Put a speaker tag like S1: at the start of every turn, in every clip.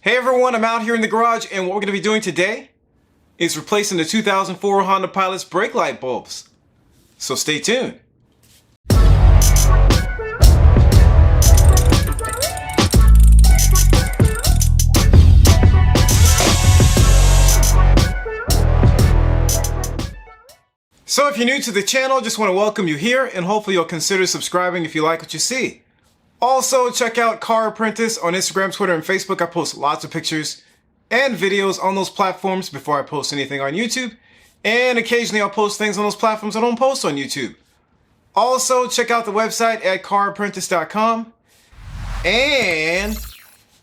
S1: Hey everyone, I'm out here in the garage and what we're going to be doing today is replacing the 2004 Honda Pilot's brake light bulbs. So stay tuned. So if you're new to the channel, just want to welcome you here and hopefully you'll consider subscribing if you like what you see. Also, check out Car Apprentice on Instagram, Twitter, and Facebook. I post lots of pictures and videos on those platforms before I post anything on YouTube. And occasionally I'll post things on those platforms I don't post on YouTube. Also, check out the website at carapprentice.com. And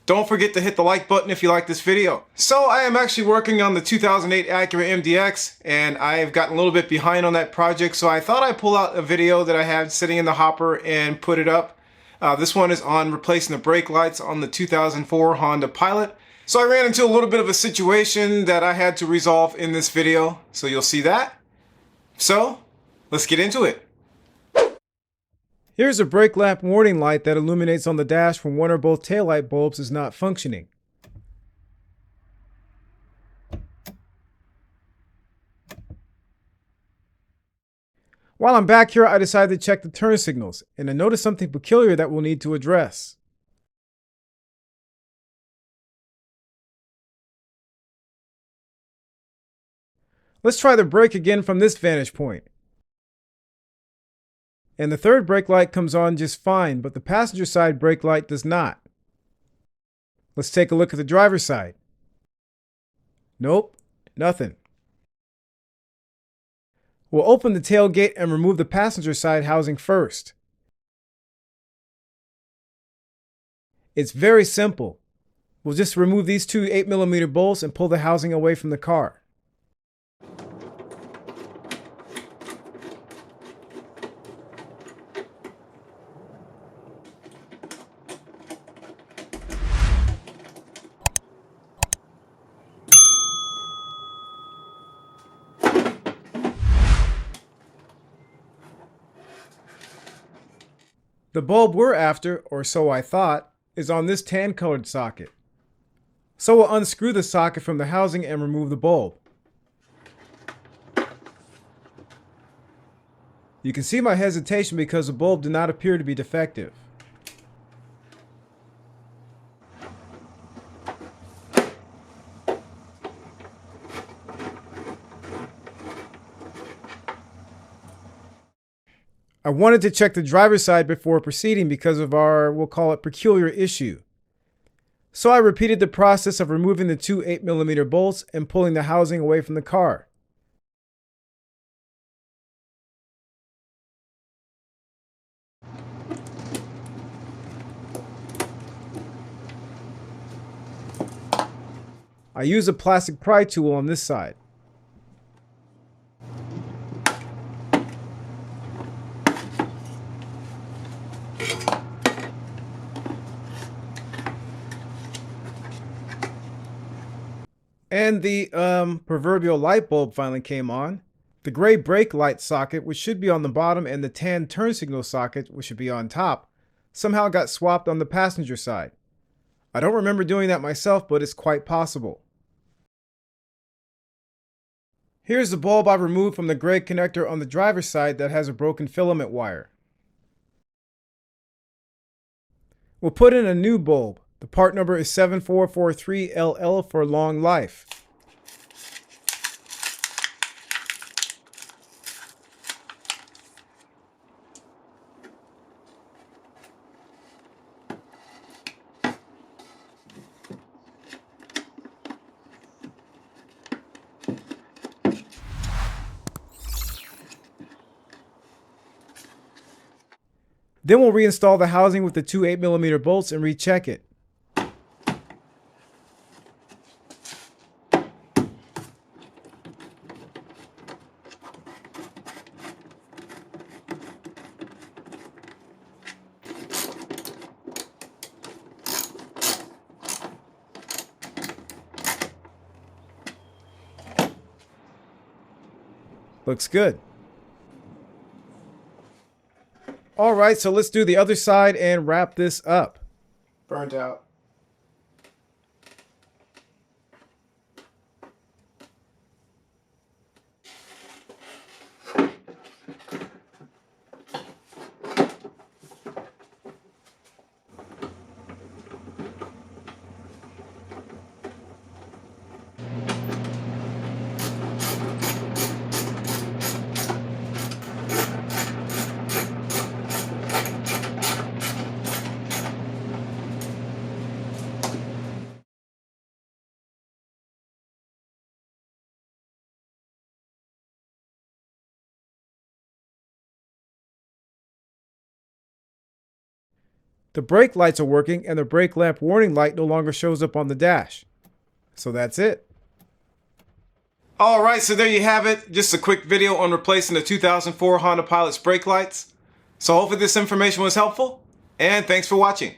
S1: don't forget to hit the like button if you like this video. So I am actually working on the 2008 Acura MDX, and I've gotten a little bit behind on that project, so I thought I'd pull out a video that I had sitting in the hopper and put it up. This one is on replacing the brake lights on the 2004 Honda Pilot. So I ran into a little bit of a situation that I had to resolve in this video, so you'll see that. So, let's get into it. Here's a brake lamp warning light that illuminates on the dash when one or both taillight bulbs is not functioning. While I'm back here, I decided to check the turn signals, and I noticed something peculiar that we'll need to address. Let's try the brake again from this vantage point. And the third brake light comes on just fine, but the passenger side brake light does not. Let's take a look at the driver's side. Nope, nothing. We'll open the tailgate and remove the passenger side housing first. It's very simple. We'll just remove these two 8mm bolts and pull the housing away from the car. The bulb we're after, or so I thought, is on this tan-colored socket. So we'll unscrew the socket from the housing and remove the bulb. You can see my hesitation because the bulb did not appear to be defective. I wanted to check the driver's side before proceeding because of our, we'll call it, peculiar issue. So I repeated the process of removing the two 8mm bolts and pulling the housing away from the car. I use a plastic pry tool on this side. And the proverbial light bulb finally came on. The gray brake light socket, which should be on the bottom, and the tan turn signal socket, which should be on top, somehow got swapped on the passenger side. I don't remember doing that myself, but it's quite possible. Here's the bulb I removed from the gray connector on the driver's side that has a broken filament wire. We'll put in a new bulb. The part number is 7443LL for long life. Then we'll reinstall the housing with the two 8mm bolts and recheck it. Looks good. All right, so let's do the other side and wrap this up. Burnt out. the brake lights are working and the brake lamp warning light no longer shows up on the dash. So that's it. Alright, so there you have it. Just a quick video on replacing the 2004 Honda Pilot's brake lights. So hopefully this information was helpful, and thanks for watching.